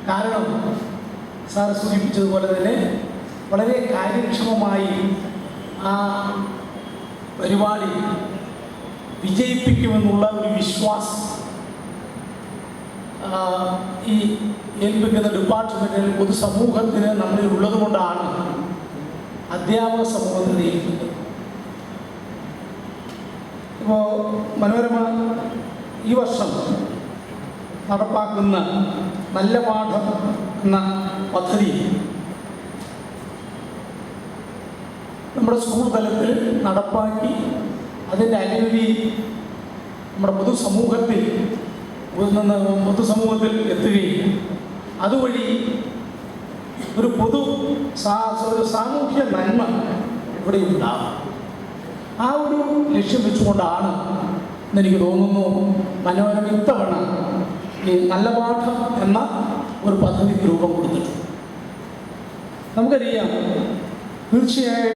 കാരണം സാർ സൂചിപ്പിച്ചതുപോലെ തന്നെ വളരെ കാര്യക്ഷമമായി ആ പരിപാടി വിജയിപ്പിക്കുമെന്നുള്ള ഒരു വിശ്വാസം ഈ ഏൽപ്പിക്കുന്ന ഡിപ്പാർട്ട്മെൻറ്റിൽ പൊതുസമൂഹത്തിന് നമ്മളിൽ ഉള്ളതുകൊണ്ടാണ് അധ്യാപക സമൂഹത്തിന് ഏൽപ്പിക്കുന്നത്. ഇപ്പോൾ മനോരമ ഈ വർഷം നടപ്പാക്കുന്ന നല്ല പാഠം എന്ന പദ്ധതി നമ്മുടെ സ്കൂൾ തലത്തിൽ നടപ്പാക്കി അതിൻ്റെ അനുമതി നമ്മുടെ പൊതുസമൂഹത്തിൽ എത്തുകയും അതുവഴി ഒരു സാമൂഹ്യ നന്മ ഇവിടെ ഉണ്ടാകും. ആ ഒരു ലക്ഷ്യം വെച്ചുകൊണ്ടാണ് എന്നെനിക്ക് തോന്നുന്നു മനോരമ ഇത്തവണ ഈ നല്ല പാഠം എന്ന ഒരു പദ്ധതിക്ക് രൂപം കൊടുത്തിട്ടുണ്ട്. നമുക്കറിയാം തീർച്ചയായും